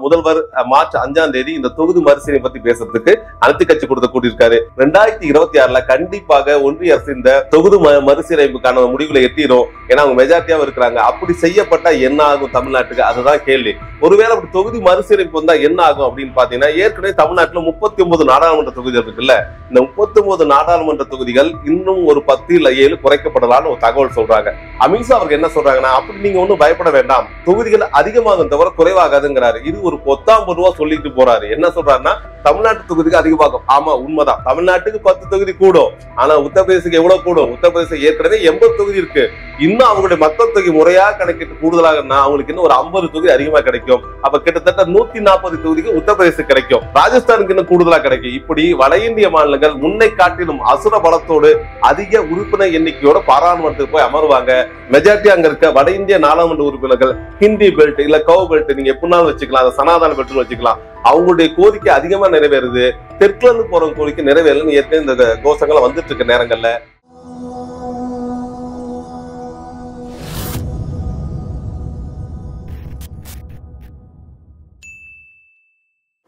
முதல்வர் மார்ச் 5ஆம் தேதி இந்த தொகுதி மறுசீரமை பத்தி பேசுறதுக்கு அனைத்து கட்சி கொடுத்த கூட்டியிருக்காரு. 2026ல கண்டிப்பாக ஒன்றிய அரசு இந்த தொகுதி மறுசீரமைப்புக்கான முடிவுகளை எட்டிரும். ஏன்னா அவங்க மெஜாரிட்டியாவும் இருக்கிறாங்க. அப்படி செய்யப்பட்டா என்ன ஆகும் தமிழ்நாட்டுக்கு, அதுதான் கேள்வி. ஒருவேளை அப்படி தொகுதி மறுசீரமைப்பு வந்தா என்ன ஆகும் அப்படின்னு பாத்தீங்கன்னா, ஏற்கனவே தமிழ்நாட்டுல 39 நாடாளுமன்ற தொகுதிகள் இருக்குல்ல, இந்த 39 நாடாளுமன்ற தொகுதிகள் இன்னும் ஒரு 10 இல்ல 7 குறைக்கப்படலாம்னு ஒரு தகவல் சொல்றாங்க. அமித்ஷா அவர்கள் என்ன சொல்றாங்கன்னா, அப்படி நீங்க ஒண்ணும் பயப்பட வேண்டாம், தொகுதிகள் அதிகமாகும் தவிர குறைவாகாதுங்கிறாரு. இது ஒரு பொத்தாம் பொதுவா சொல்லிட்டு போறாரு. என்ன சொல்றாருன்னா, தமிழ்நாட்டு தொகுதிக்கு அதிகமாகும். ஆமா, உண்மைதான். தமிழ்நாட்டுக்கு 10 தொகுதி கூடும். ஆனா உத்தரப்பிரதேசத்துக்கு எவ்வளவு கூடும்? உத்தரப்பிரதேசம் ஏற்கனவே 80 தொகுதி இருக்கு. இன்னும் அவங்களுடைய மக்கள் தொகை முறையா கணக்கிட்டு கூடுதலாகனா அவங்களுக்கு இன்னும் ஒரு 50 தொகுதி அதிகமா கிடைக்கும். அப்ப கிட்டத்தட்ட 140 தொகுதிக்கு உத்தரப்பிரதேசம் கிடைக்கும். ராஜஸ்தானுக்கு இன்னும் கூடுதலா கிடைக்கும். இப்படி வட இந்திய மாநிலங்கள் முன்னை காட்டிலும் அசுர பலத்தோடு அதிக உறுப்பினர் எண்ணிக்கையோட பாராளுமன்றத்துக்கு போய் அமர்வாங்க. மெஜாரிட்டி அங்க இருக்க வட இந்திய நாடாளுமன்ற உறுப்பினர்கள் ஹிந்தி பெல்ட் இல்ல கவ் பெல்ட் நீங்க எப்படினாலும் வச்சுக்கலாம், அதை சனாதன பெல்ட் வச்சுக்கலாம், அவங்களுடைய கோரிக்கை அதிகமா நிறைவேறுது. தெற்குல இருந்து போற கோரிக்கை நிறைவேறலன்னு ஏற்கனவே இந்த கோஷங்கள் வந்துட்டு இருக்க நேரங்கள்ல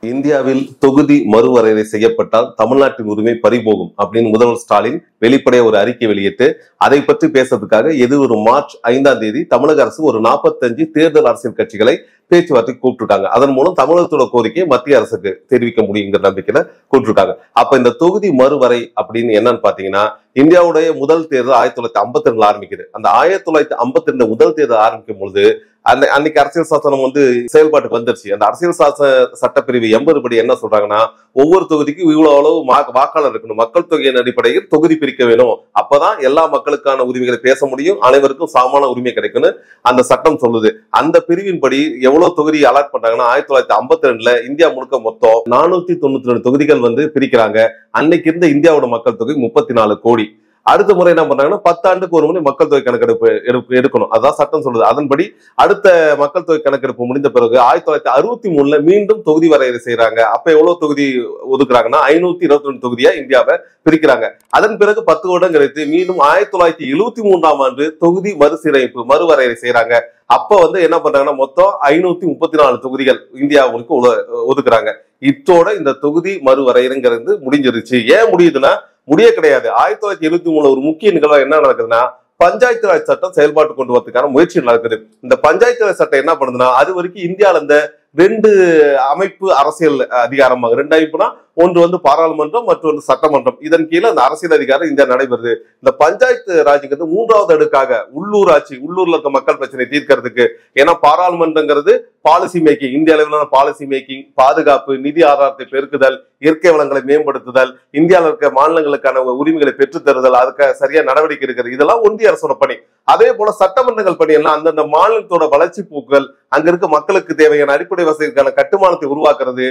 இந்தியாவில் தொகுதி மறுவரையறை செய்யப்பட்டால் தமிழ்நாட்டின் உரிமை பறிபோகும் அப்படின்னு முதல்வர் ஸ்டாலின் வெளிப்படைய ஒரு அறிக்கை வெளியிட்டு அதை பற்றி பேசுறதுக்காக எதிர்வரும் மார்ச் 5ஆம் தேதி தமிழக அரசு ஒரு 45 தேர்தல் அரசியல் கட்சிகளை பேச்சுவார்த்தை கூப்பிட்டுருக்காங்க. அதன் மூலம் தமிழகத்தோட கோரிக்கையை மத்திய அரசுக்கு தெரிவிக்க முடியுங்கிற நம்பிக்கையில கூப்பிட்டுருக்காங்க. அப்ப இந்த தொகுதி மறுவரை அப்படின்னு என்னன்னு பாத்தீங்கன்னா, இந்தியாவுடைய முதல் தேர்தல் 1952 ஆரம்பிக்குது. அந்த 1952 முதல் தேர்தல் ஆரம்பிக்கும் பொழுது அன்னைக்கு அரசியல் சாசனம் செயல்பாட்டுக்கு வந்துருச்சு. அந்த அரசியல் சட்டப்பிரிவு 80 படி என்ன சொல்றாங்கன்னா, ஒவ்வொரு தொகுதிக்கும் இவ்வளவு அளவு வாக்காளர் இருக்கணும், மக்கள் தொகையின் அடிப்படையில் தொகுதி பிரிக்க வேணும், அப்பதான் எல்லா மக்களுக்கான உரிமைகளை பேச முடியும், அனைவருக்கும் சமமான உரிமை கிடைக்கும்னு அந்த சட்டம் சொல்லுது. அந்த பிரிவின்படி எவ்வளவு தொகுதி அலாட் பண்றாங்கன்னா, 1952ல இந்தியா முழுக்க மொத்தம் 492 தொகுதிகள் பிரிக்கிறாங்க. அன்னைக்கு இருந்த இந்தியாவோட மக்கள் தொகை 34 கோடி. அடுத்த முறை என்ன பண்றாங்கன்னா, 10 ஆண்டுக்கு ஒரு முறை மக்கள் தொகை கணக்கெடுப்பு எடுக்கணும், அதான் சட்டம் சொல்லுது. அதன்படி அடுத்த மக்கள் தொகை கணக்கெடுப்பு முடிந்த பிறகு 1963ல மீண்டும் தொகுதி வரையறை செய்யறாங்க. அப்ப எவ்வளவு தொகுதி ஒதுக்குறாங்கன்னா, 522 தொகுதியா இந்தியாவை பிரிக்கிறாங்க. அதன் பிறகு 10 வருடம் கழித்து மீண்டும் 1973ஆம் ஆண்டு தொகுதி மறுவரையறை செய்யறாங்க. அப்ப என்ன பண்றாங்கன்னா, மொத்தம் 534 தொகுதிகள் இந்தியாவுக்கு ஒதுக்குறாங்க. இத்தோட இந்த தொகுதி மறுவரையறைங்கிறது முடிஞ்சிருச்சு. ஏன் முடியுதுன்னா, முடிய கிடையாது. 1973 ஒரு முக்கிய நிகழ்வா என்ன நடக்குதுன்னா, பஞ்சாயத்து ராஜ் சட்டம் செயல்பாட்டு கொண்டு வரதுக்கான முயற்சி நடக்குது. இந்த பஞ்சாயத்து ராஜ் சட்டம் என்ன பண்ணுதுன்னா, அது வரைக்கும் இந்தியாவில இந்த 2 அமைப்பு அரசியல் அதிகாரமாக 2 அமைப்புனா, ஒன்று பாராளுமன்றம், மற்றொன்று சட்டமன்றம். இதன் கீழே அந்த அரசியல் அதிகாரம் இந்தியா நடைபெறுது. இந்த பஞ்சாயத்து ராஜுங்கிறது 3வது அடுக்காக உள்ளூராட்சி, உள்ளூர்ல இருக்க மக்கள் பிரச்சனை தீர்க்கிறதுக்கு. ஏன்னா பாராளுமன்றங்கிறது பாலிசி மேக்கிங், இந்திய அளவிலான பாலிசி மேக்கிங், பாதுகாப்பு, நிதி ஆதாரத்தை பெருக்குதல், இயற்கை வளங்களை மேம்படுத்துதல், இந்தியாவில் இருக்க மாநிலங்களுக்கான உரிமைகளை பெற்றுத் தருதல், அதுக்கு சரியா நடவடிக்கை இருக்கிறது. இதெல்லாம் ஒன்றிய அரசோட பணி. அதே போல சட்டமன்றங்கள் பணி எல்லாம் அந்தந்த மாநிலத்தோட வளர்ச்சி போக்குகள், அங்க இருக்க மக்களுக்கு தேவையான அடிப்படை வசதிக்கான கட்டுமானத்தை உருவாக்குறது,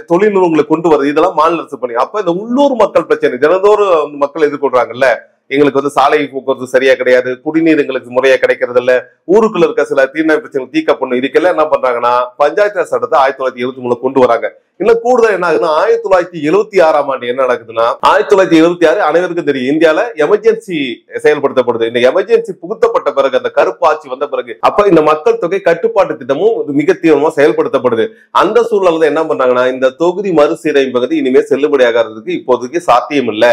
தொழில் நிறுவனங்களை கொண்டு வருது, இதெல்லாம் மாநில அரசு பணி. அப்ப இந்த உள்ளூர் மக்கள் பிரச்சனை தினந்தோறும் மக்கள் எதிர்கொள்றாங்கல்ல, எங்களுக்கு சாலை போக்குவரத்து சரியா கிடையாது, குடிநீர் எங்களுக்கு முறையா கிடைக்கிறது இல்ல, ஊருக்குள்ள இருக்க சில தீர்ணை பிரச்சனை தீர்க்க பண்ணணும், இதுக்கெல்லாம் என்ன பண்றாங்கன்னா பஞ்சாயத்து ராஜ் சட்டத்தை 1973 கொண்டு வராங்க. இன்னும் கூடுதல் என்ன ஆகுதுன்னா, 1976ஆம் ஆண்டு என்ன நடக்குதுன்னா, 1976 அனைவருக்கும் தெரியும், இந்தியால எமர்ஜென்சி செயல்படுத்தப்படுது. இந்த எமர்ஜென்சி புகுத்தப்பட்ட பிறகு, அந்த கருப்பு ஆட்சி வந்த பிறகு, அப்ப இந்த மக்கள் தொகை கட்டுப்பாட்டு திட்டமும் மிக தீவிரமா செயல்படுத்தப்படுது. அந்த சூழ்நிலை என்ன பண்றாங்கன்னா, இந்த தொகுதி மறுசீரமைப்பு இனிமே செல்லுபடியாகிறதுக்கு இப்போதைக்கு சாத்தியம் இல்ல.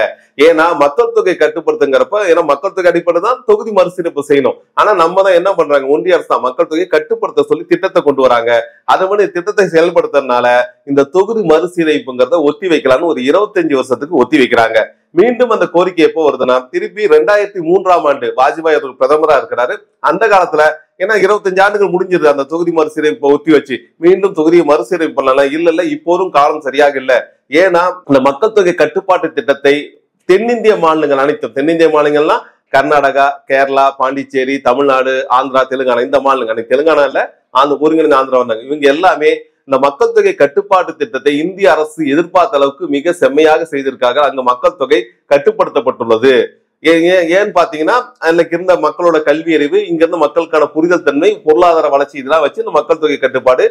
ஏன்னா மக்கள் தொகை கட்டுப்படுத்துங்கிறப்ப, ஏன்னா மக்கள் தொகை அடிப்படை தான் தொகுதி மறுசீரமைப்பு செய்யணும். ஆனா நம்ம தான் என்ன பண்றாங்க, ஒன்றிய அரசு தான் மக்கள் தொகையை கட்டுப்படுத்த சொல்லி திட்டத்தை கொண்டு வராங்க. அதை மாதிரி திட்டத்தை செயல்படுத்துறதுனால இந்த தொகுதி மறுசீரமைப்புங்கிறத ஒத்தி வைக்கலாம்னு ஒரு 25 வருஷத்துக்கு ஒத்தி வைக்கிறாங்க. மீண்டும் அந்த கோரிக்கை எப்போ வருதுன்னா, திருப்பி 2003ஆம் ஆண்டு வாஜ்பாய் அவர்கள் பிரதமரா இருக்கிறாரு. அந்த காலத்துல ஏன்னா 25 ஆண்டுகள் முடிஞ்சிருது, அந்த தொகுதி மறுசீரமைப்பை ஒத்தி வச்சு மீண்டும் தொகுதியை மறுசீரமைப்பு பண்ணலாம். இல்ல இப்போதும் காலம் சரியாக இல்ல. ஏன்னா இந்த மக்கள் தொகை கட்டுப்பாட்டு திட்டத்தை தென்னிந்திய மாநிலங்கள் அனைத்தும், தென்னிந்திய மாநிலங்கள்னா கர்நாடகா, கேரளா, பாண்டிச்சேரி, தமிழ்நாடு, ஆந்திரா, தெலுங்கானா, இந்த மாநிலங்கள், தெலுங்கானா இல்ல ஒருங்கிணைந்த ஆந்திரா வந்தாங்க, இவங்க எல்லாமே இந்த மக்கள் தொகை கட்டுப்பாட்டு திட்டத்தை இந்திய அரசு எதிர்பார்த்த அளவுக்கு மிக செம்மையாக செய்திருக்காங்க. அங்க மக்கள் தொகை கட்டுப்படுத்தப்பட்டுள்ளது. ஏன்னு பாத்தீங்கன்னா, அன்னைக்கு இருந்த மக்களோட கல்வி அறிவு, இங்க இருந்த மக்களுக்கான புரிதல் தன்மை, பொருளாதார வளர்ச்சி, இதெல்லாம் வச்சு இந்த மக்கள் தொகை கட்டுப்பாடு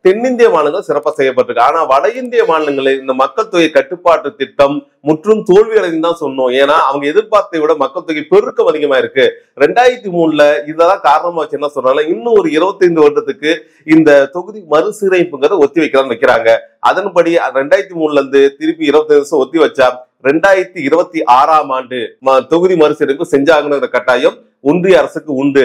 தென்னிந்திய மாநிலங்கள் சிறப்பாக செய்யப்பட்டிருக்கு. ஆனா வட இந்திய மாநிலங்களில் இந்த மக்கள் தொகை கட்டுப்பாட்டு திட்டம் முற்றும் தோல்வி அடைந்து தான் சொன்னோம். ஏன்னா அவங்க எதிர்பார்த்தை விட மக்கள் தொகை பெருக்கம் அதிகமா இருக்கு. 2003 இதெல்லாம் காரணமா வச்சு என்ன சொல்றாங்க, இன்னும் ஒரு 25 வருடத்துக்கு இந்த தொகுதி மறுசீரமைப்புங்கிறத ஒத்தி வைக்கலாம்னு வைக்கிறாங்க. அதன்படி 2003 இருந்து திருப்பி 25 வருஷம் ஒத்தி வச்சா 2026 தொகுதி மறுசீரமைப்பு செஞ்சாகணுங்கிற கட்டாயம் ஒன்றிய அரசுக்கு உண்டு.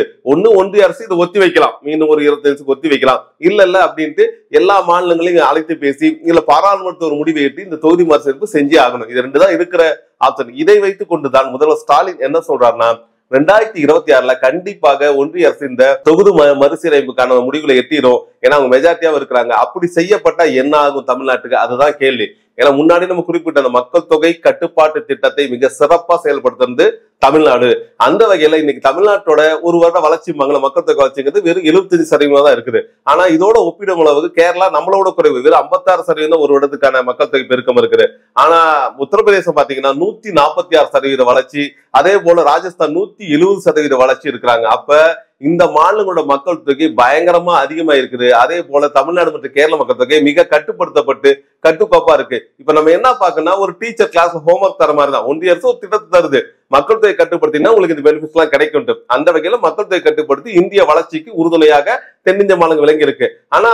ஒன்றிய அரசு இதை ஒத்தி வைக்கலாம், மீண்டும் ஒரு 25 வருஷத்துக்கு ஒத்தி வைக்கலாம். இல்ல அப்படின்ட்டு எல்லா மாநிலங்களையும் அழைத்து பேசி இல்ல பாராளுமன்றத்தை ஒரு முடிவை எட்டி இந்த தொகுதி மறுசீரமைப்பு செஞ்சே ஆகணும். இது ரெண்டு தான் இருக்கிற ஆப்ஷன். இதை வைத்துக் கொண்டுதான் முதல்வர் ஸ்டாலின் என்ன சொல்றாருன்னா, 2026 கண்டிப்பாக ஒன்றிய அரசு இந்த தொகுதி மறுசீரமைப்புக்கான முடிவுகளை எட்டிடும். ஏன்னா அவங்க மெஜாரிட்டியாவும் இருக்கிறாங்க. அப்படி செய்யப்பட்டா என்ன ஆகும் தமிழ்நாட்டுக்கு, அதுதான் கேள்வி. ஏன்னா முன்னாடி நம்ம குறிப்பிட்ட அந்த மக்கள் தொகை கட்டுப்பாட்டு திட்டத்தை மிக சிறப்பா செயல்படுத்துறது தமிழ்நாடு. அந்த வகையில இன்னைக்கு தமிழ்நாட்டோட ஒரு வருட வளர்ச்சி மக்கள் தொகை வளர்ச்சிங்கிறது வெறும் 75% தான் இருக்குது. ஆனா இதோட ஒப்பிடும் அளவுக்கு கேரளா நம்மளோட குறைவு, வெறும் 56% ஒரு வருடத்துக்கான மக்கள் தொகை பெருக்கம் இருக்குது. ஆனா உத்தரப்பிரதேசம் பாத்தீங்கன்னா 146% வளர்ச்சி, அதே போல ராஜஸ்தான் 170% வளர்ச்சி இருக்கிறாங்க. அப்ப இந்த மாநிலங்களோட மக்கள் தொகை பயங்கரமா அதிகமா இருக்குது. அதே போல தமிழ்நாடு மற்றும் கேரள மக்கள் தொகை மிக கட்டுப்படுத்தப்பட்டு கட்டுக்கோப்பா இருக்கு. இப்ப நம்ம என்ன பாக்கணும்னா, ஒரு டீச்சர் கிளாஸ் ஹோம்ஒர்க் தர மாதிரி தான் ஒன்றிய அரசு ஒரு திட்டத்தை தருது. மக்கள் தொகை கட்டுப்படுத்தினா உங்களுக்கு இந்த பெனிஃபிட்ஸ் எல்லாம் கிடைக்கும். அந்த வகையில மக்கள் தொகை கட்டுப்படுத்தி இந்திய வளர்ச்சிக்கு உறுதுணையாக தென்னிந்திய மாநிலங்கள் விளங்கி இருக்கு. ஆனா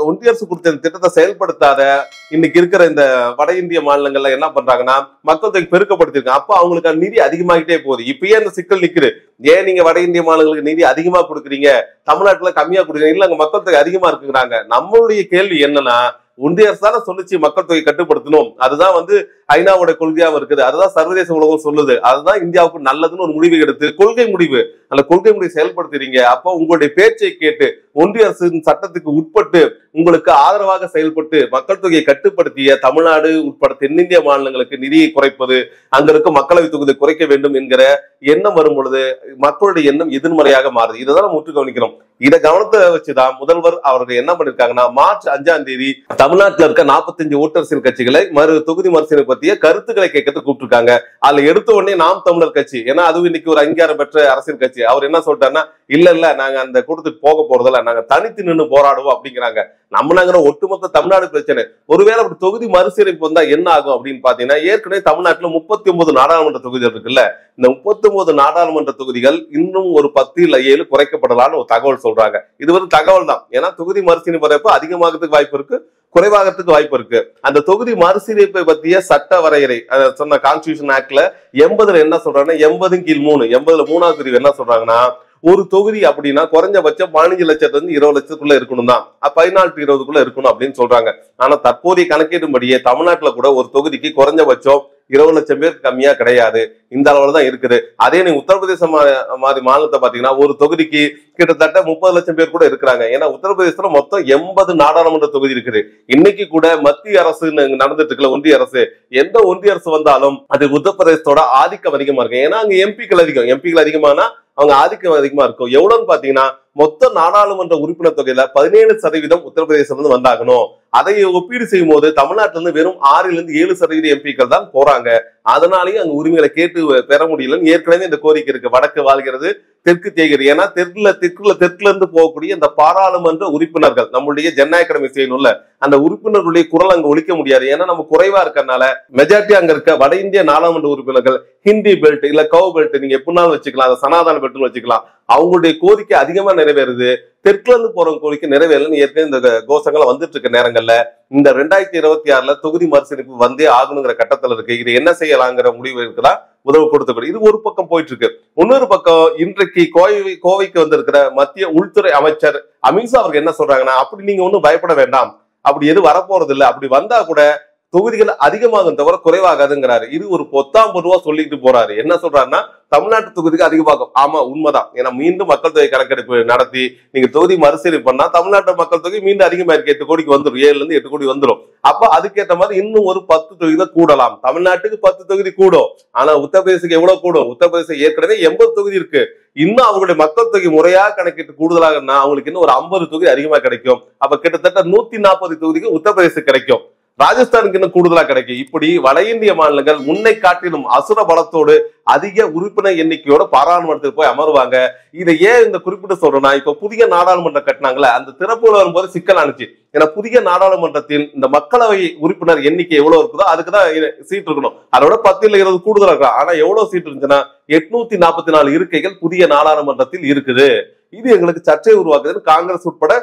ஒன்றிய அரசு கொடுத்த திட்டத்தை செயல்படுத்தாத இன்னைக்கு இருக்கிற இந்த வட இந்திய மாநிலங்கள்ல என்ன பண்றாங்கன்னா, மக்கள் தொகை பெருக்கப்படுத்திருக்காங்க. அப்ப அவங்களுக்கு நிதி அதிகமாகிட்டே போகுது. இப்பயே அந்த சிக்கல் நிக்குது. ஏன் நீங்க வட இந்திய மாநிலங்களுக்கு நிதி அதிகமா கொடுக்குறீங்க, தமிழ்நாட்டுல கம்மியா கொடுக்குறீங்க? இல்ல அங்க மக்கள் தொகை அதிகமா இருக்குங்கிறாங்க. நம்மளுடைய கேள்வி என்னன்னா, ஒன்றிய அரசு தானே சொல்லிச்சு மக்கள் தொகை கட்டுப்படுத்தணும், அதுதான் ஐநாவோட கொள்கையாவும் இருக்குது, அதுதான் சர்வதேச உலகம் சொல்லுது, அதுதான் இந்தியாவுக்கு நல்லதுன்னு ஒரு முடிவு எடுத்து கொள்கை முடிவு, அந்த கொள்கை முடிவு செயல்படுத்துறீங்க. அப்போ உங்களுடைய பேச்சை கேட்டு ஒன்றிய அரசின் சட்டத்துக்கு உட்பட்டு உங்களுக்கு ஆதரவாக செயல்பட்டு மக்கள் தொகையை கட்டுப்படுத்திய தமிழ்நாடு உட்பட தென்னிந்திய மாநிலங்களுக்கு நிதியை குறைப்பது, அங்க இருக்க மக்களவை தொகுதியை குறைக்க வேண்டும் என்கிற எண்ணம் வரும் பொழுது மக்களுடைய எண்ணம் எதிர்மறையாக மாறுது. இதைதான் நம்ம உற்று கவனிக்கணும். இதை கவனத்தை வச்சுதான் முதல்வர் அவர்கள் என்ன பண்ணிருக்காங்கன்னா, மார்ச் 5 தமிழ்நாட்டில் இருக்க 45 ஓட்டரசியல் கட்சிகளை தொகுதி மறுசீரமைப்பு பத்திய கருத்துக்களை கேட்கறதுக்கு கூப்பிட்டுருக்காங்க. அதுல எடுத்த உடனே நாம் தமிழர் கட்சி, ஏன்னா அதுவும் இன்னைக்கு ஒரு அங்கீகாரம் பெற்ற அரசியல் கட்சி, அவர் என்ன சொல்லிட்டாருன்னா, இல்ல நாங்க அந்த கூட்டத்துக்கு போக போறதில்ல, நாங்க தனித்து நின்று போராடுவோம் அப்படிங்கிறாங்க. நம்மளாங்கிற ஒட்டுமொத்த தமிழ்நாடு பிரச்சனை. ஒருவேளை அப்படி தொகுதி மறுசீரமைப்பு வந்தா என்ன ஆகும் அப்படின்னு பாத்தீங்கன்னா, ஏற்கனவே தமிழ்நாட்டுல 39 நாடாளுமன்ற தொகுதிகள் இருக்குல்ல, இந்த 39 நாடாளுமன்ற தொகுதிகள் இன்னும் ஒரு 10 இல்ல 7 குறைக்கப்படலாம்னு ஒரு தகவல் சொல்றாங்க. இது ஒரு தகவல் தான். ஏன்னா தொகுதி மறுசீரமைப்பு அதிகமாகிறதுக்கு வாய்ப்பு இருக்கு, குறைவாகிறதுக்கு வாய்ப்பு இருக்கு. அந்த தொகுதி மறுசீரமைப்பை பற்றிய சட்ட வரையறை சொன்ன கான்ஸ்டிடியூஷன் ஆக்ட்ல 80 என்ன சொல்றாங்கன்னா, 80/3 80 பிரிவு என்ன சொல்றாங்கன்னா, ஒரு தொகுதி அப்படின்னா குறைஞ்சபட்சம் 15 லட்சத்துல இருந்து 20 லட்சத்துக்குள்ள இருக்கணும் தான், 14 to 20 இருக்கணும் அப்படின்னு சொல்றாங்க. ஆனா தற்போதைய கணக்கீடுபடியே தமிழ்நாட்டுல கூட ஒரு தொகுதிக்கு குறைஞ்சபட்சம் 20 லட்சம் பேருக்கு கம்மியா கிடையாது, இந்த அளவுல தான் இருக்குது. அதே நீங்க உத்தரப்பிரதேசம் மாதிரி மாநிலத்தை பாத்தீங்கன்னா ஒரு தொகுதிக்கு கிட்டத்தட்ட 30 லட்சம் பேர் கூட இருக்கிறாங்க. ஏன்னா உத்தரப்பிரதேசத்துல மொத்தம் 80 நாடாளுமன்ற தொகுதி இருக்குது. இன்னைக்கு கூட மத்திய அரசு நடந்துட்டு இருக்குல்ல, ஒன்றிய அரசு, எந்த ஒன்றிய அரசு வந்தாலும் அது உத்தரப்பிரதேசத்தோட ஆதிக்கம் அதிகமா இருக்கு. ஏன்னா அங்க எம்பிக்கள் அதிகமானா அவங்க ஆதிக்கம் அதிகமா இருக்கும். எவ்வளவுன்னு பாத்தீங்கன்னா, மொத்த நாடாளுமன்ற உறுப்பினர் தொகையில 17% உத்தரப்பிரதேசம் இருந்து வந்தாகணும். அதை ஒப்பீடு செய்யும் போது தமிழ்நாட்டில இருந்து வெறும் 6-7% எம்பிக்கள் தான் போறாங்க. அதனாலேயும் அங்க உரிமைகளை கேட்டு பெற முடியலன்னு ஏற்கனவே இந்த கோரிக்கை இருக்கு. வடக்கு வாழ்கிறது, தெற்கு தேய்கிறது. ஏன்னா தெற்குல இருந்து போகக்கூடிய இந்த பாராளுமன்ற உறுப்பினர்கள், நம்மளுடைய ஜனநாயக கடமை செய்யணும்ல, அந்த உறுப்பினர்களுடைய குரல் அங்க ஒழிக்க முடியாது. ஏன்னா நம்ம குறைவா இருக்கறனால மெஜாரிட்டி அங்க இருக்க வட இந்திய நாடாளுமன்ற உறுப்பினர்கள் ஹிந்தி பெல்ட் இல்ல கவ் பெல்ட் நீங்க எப்படினாலும் வச்சுக்கலாம், அதை சனாதன பெல்ட்னு வச்சுக்கலாம், அவங்களுடைய கோரிக்கை அதிகமா நிறைவேறுது. தெற்குல இருந்து போற கோரிக்கை நிறைவேறலன்னு ஏற்கனவே இந்த கோஷங்களை வந்துட்டு இருக்க நேரங்கள்ல இந்த 2026 தொகுதி மறுசீரமைப்பு வந்தே ஆகணுங்கிற கட்டத்துல இருக்கு. இது என்ன செய்யலாங்கிற முடிவு இருக்குதான் உதவு கொடுத்தபடி இது ஒரு பக்கம் போயிட்டு இருக்கு. இன்னொரு பக்கம் இன்றைக்கு கோவைக்கு வந்திருக்கிற மத்திய உள்துறை அமைச்சர் அமித்ஷா அவர்கள் என்ன சொல்றாங்கன்னா, அப்படி நீங்க ஒன்னும் பயப்பட வேண்டாம், அப்படி எது வரப்போறது இல்லை, அப்படி வந்தா கூட தொகுதிகள் அதிகமாகும் தவிர குறைவாகாதுங்கிறாரு. இது ஒரு பொத்தாம் பொதுவா சொல்லிட்டு போறாரு. என்ன சொல்றாருன்னா, தமிழ்நாட்டு தொகுதிக்கு அதிகமாகும். ஆமா உண்மைதான். ஏன்னா மீண்டும் மக்கள் தொகை கணக்கெடுப்பு நடத்தி நீங்க தொகுதி மறுசீரமைப்பு பண்ணா தமிழ்நாட்டு மக்கள் தொகை மீண்டும் அதிகமா இருக்கு, 8 கோடிக்கு வந்துடும், 7-8 கோடி வந்துடும். அப்ப அதுக்கேற்ற மாதிரி இன்னும் ஒரு 10 தொகுதி கூடலாம். தமிழ்நாட்டுக்கு 10 தொகுதி கூடும். ஆனா உத்தரப்பிரதேசத்துக்கு எவ்வளவு கூடும்? உத்தரப்பிரதேசம் ஏற்கனவே 80 தொகுதி இருக்கு. இன்னும் அவங்களுடைய மக்கள் தொகை முறையா கணக்கிட்டு கூடுதலாகனா அவங்களுக்கு இன்னும் ஒரு 50 தொகுதி அதிகமா கிடைக்கும். அப்ப கிட்டத்தட்ட 140 தொகுதிக்கு உத்தரப்பிரதேசம் கிடைக்கும். ராஜஸ்தானுக்கு இன்னும் கூடுதலா கிடைக்கும். இப்படி வட இந்திய மாநிலங்கள் முன்னை காட்டிலும் அசுர பலத்தோடு அதிக உறுப்பினர் எண்ணிக்கையோட பாராளுமன்றத்தில் போய் அமருவாங்க. இதை ஏன் இந்த குறிப்பிட்டு சொல்றேன்னா, இப்ப புதிய நாடாளுமன்றம் கட்டினாங்களே, அந்த திறப்புல வரும்போது சிக்கல் ஆனிச்சு. ஏன்னா புதிய நாடாளுமன்றத்தில் இந்த மக்களவை உறுப்பினர் எண்ணிக்கை எவ்வளவு இருக்குதோ அதுக்குதான் சீட் இருக்கணும். அதோட 10 இல்ல 20 கூடுதலா இருக்கலாம். ஆனா எவ்வளவு சீட் இருந்துச்சுன்னா 844 இருக்கைகள் புதிய நாடாளுமன்றத்தில் இருக்குது. இது எங்களுக்கு சர்ச்சை உருவாக்குதுன்னு காங்கிரஸ் உட்பட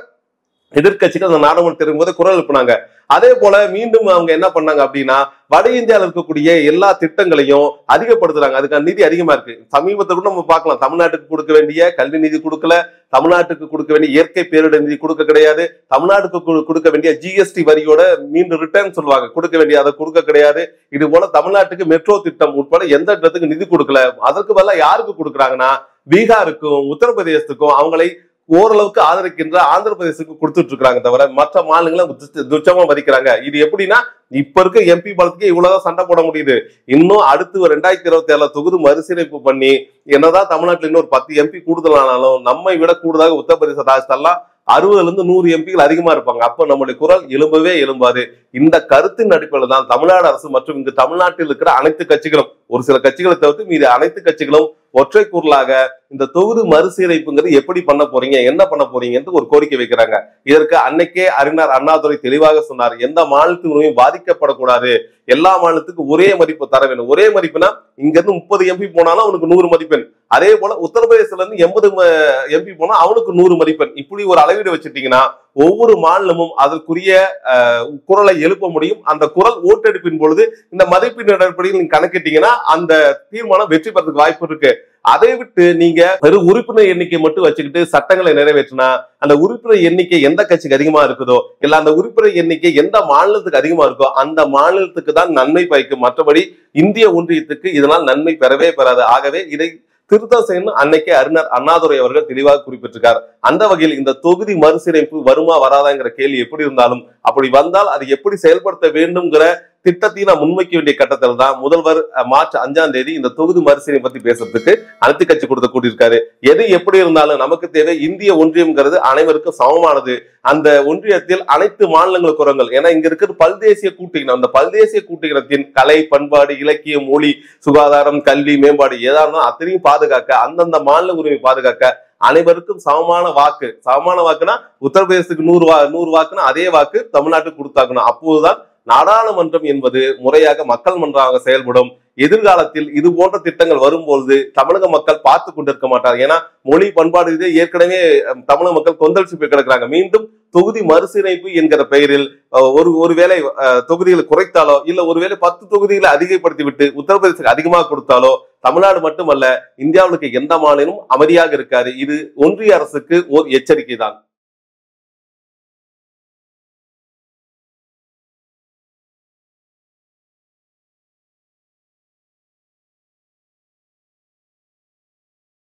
எதிர்கட்சிகள் அந்த நாடாளுமன்றம் தெரியும் போது குரல் எழுப்பினாங்க. அதே போல மீண்டும் அவங்க என்ன பண்ணாங்க அப்படின்னா, வட இந்தியாவில் இருக்கக்கூடிய எல்லா திட்டங்களையும் அதிகப்படுத்துறாங்க. அதுக்கான நிதி அதிகமா இருக்கு. சமீபத்தை கூட நம்ம பார்க்கலாம். தமிழ்நாட்டுக்கு கொடுக்க வேண்டிய கல்வி நிதி கொடுக்கல, தமிழ்நாட்டுக்கு கொடுக்க வேண்டிய இயற்கை பேரிடர் நிதி கொடுக்க கிடையாது, தமிழ்நாட்டுக்கு கொடுக்க வேண்டிய ஜிஎஸ்டி வரியோட மீண்டும் ரிட்டர்ன் சொல்லுவாங்க, கொடுக்க வேண்டிய அதை கொடுக்க கிடையாது. இது போல தமிழ்நாட்டுக்கு மெட்ரோ திட்டம் உட்பட எந்த இடத்துக்கு நிதி கொடுக்கல. அதற்கு பதிலாக யாருக்கு கொடுக்குறாங்கன்னா, பீகாருக்கும் உத்தரப்பிரதேசத்துக்கும் அவங்களை ஓரளவுக்கு ஆதரிக்கின்ற ஆந்திர பிரதேசத்துக்கு கொடுத்துட்டு இருக்காங்க தவிர மற்ற மாநிலங்களை துச்சமா மதிக்கிறாங்க. இது எப்படின்னா, இப்ப இருக்க எம்பி பலத்துக்கு இவ்வளவுதான் சண்டை போட முடியுது. இன்னும் அடுத்து 2027 தொகுதி மறுசீரமைப்பு பண்ணி என்னதான் தமிழ்நாட்டில் இன்னொரு 10 எம்பி கூடுதலானாலும் நம்மை விட கூடுதலாக உத்தரப்பிரதேச ராஜஸ்தான்லாம் 60ல இருந்து 100 எம்பிகள் அதிகமா இருப்பாங்க. அப்ப நம்முடைய குரல் எழும்பவே எழும்பாது. இந்த கருத்தின் அடிப்படையில் தான் தமிழ்நாடு அரசு மற்றும் இங்கு தமிழ்நாட்டில் இருக்கிற அனைத்து கட்சிகளும், ஒரு சில கட்சிகளை தவிர்த்து மீது அனைத்து கட்சிகளும் ஒற்றை குரலாக இந்த தொகுதி மறுசீரமைப்புங்கிறது எப்படி பண்ண போறீங்க, என்ன பண்ண போறீங்க என்று ஒரு கோரிக்கை வைக்கிறாங்க. இதற்கு அன்னைக்கே அறிஞர் அண்ணாதுரை தெளிவாக சொன்னார், எந்த மாநிலத்தின் உரிமை பாதிக்கப்படக்கூடாது, எல்லா மாநிலத்துக்கும் ஒரே மதிப்பு தர வேண்டும். ஒரே மதிப்புனா இங்க இருந்து 30 எம்பி போனாலும் அவனுக்கு 100 மதிப்பெண். அதே போல உத்தரப்பிரதேசத்துல இருந்து 80 எம்பி போனா அவனுக்கு 100 மதிப்பெண். இப்படி ஒரு அளவீடு வச்சுட்டீங்கன்னா ஒவ்வொரு மாநிலமும் அதற்குரிய குரலை எழுப்ப முடியும். அந்த குரல் ஓட்டெடுப்பின் பொழுது இந்த மதிப்பீடு அடிப்படையில் நீங்க கணக்கிட்டீங்கன்னா அந்த தீர்மானம் வெற்றி பெறதுக்கு வாய்ப்பு இருக்கு. அதை விட்டு நீங்க வெறும் உறுப்பினர் எண்ணிக்கை மட்டும் வச்சுக்கிட்டு சட்டங்களை நிறைவேற்றினா அந்த உறுப்பினர் எண்ணிக்கை எந்த கட்சிக்கு அதிகமா இருக்குதோ இல்ல அந்த உறுப்பினர் எண்ணிக்கை எந்த மாநிலத்துக்கு அதிகமா இருக்கோ அந்த மாநிலத்துக்கு தான் நன்மை பயக்கும். மற்றபடி இந்திய ஒன்றியத்துக்கு இதனால் நன்மை பெறவே பெறாது. ஆகவே இதை திருத்தம் செய்யணும் அன்னைக்கே அறிஞர் அண்ணாதுரை அவர்கள் தெளிவாக குறிப்பிட்டிருக்கார். அந்த வகையில் இந்த தொகுதி மறுசீரமைப்பு வருமா வராதாங்கிற கேள்வி எப்படி இருந்தாலும் அப்படி வந்தால் அதை எப்படி செயல்படுத்த வேண்டும்ங்கிற திட்டத்தையும் நான் முன்வைக்க வேண்டிய கட்டத்தில் தான் முதல்வர் மார்ச் 5ஆம் தேதி இந்த தொகுதி மறுசீரமைப்பு பத்தி பேசுறதுக்கு அனைத்து கட்சி கொடுத்த கூட்டியிருக்காரு. எது எப்படி இருந்தாலும் நமக்கு தேவை இந்திய ஒன்றியம்ங்கிறது அனைவருக்கும் சமமானது. அந்த ஒன்றியத்தில் அனைத்து மாநிலங்களுக்கு குரங்கள், ஏன்னா இங்க இருக்கிற பல்தேசிய கூட்டினம், அந்த பல்தேசிய கூட்டினத்தின் கலை, பண்பாடு, இலக்கியம், மொழி, சுகாதாரம், கல்வி, மேம்பாடு ஏதாவது அத்தனையும் பாதுகாக்க, அந்தந்த மாநில உரிமை பாதுகாக்க அனைவருக்கும் சமமான வாக்கு. சமமான வாக்குனா உத்தரப்பிரதேசத்துக்கு 100 வாக்குனா அதே வாக்கு தமிழ்நாட்டுக்கு கொடுத்தாக்கணும். அப்போதுதான் நாடாளுமன்றம் என்பது முறையாக மக்கள் மன்றமாக செயல்படும். எதிர்காலத்தில் இது போன்ற திட்டங்கள் வரும்போது தமிழக மக்கள் பார்த்து கொண்டிருக்க மாட்டார். ஏன்னா மொழி, பண்பாடு இது ஏற்கனவே தமிழக மக்கள் கொந்தளிச்சு போய் கிடக்குறாங்க. மீண்டும் தொகுதி மறுசீரமைப்பு என்கிற பெயரில் ஒருவேளை தொகுதிகளை குறைத்தாலோ இல்ல ஒருவேளை 10 தொகுதிகளை அதிகப்படுத்தி விட்டு உத்தரப்பிரதேசத்துக்கு அதிகமாக கொடுத்தாலோ தமிழ்நாடு மட்டுமல்ல இந்தியாவுக்கு எந்த மாநிலமும் அமைதியாக இருக்காது. இது ஒன்றிய அரசுக்கு ஓர் எச்சரிக்கை தான்.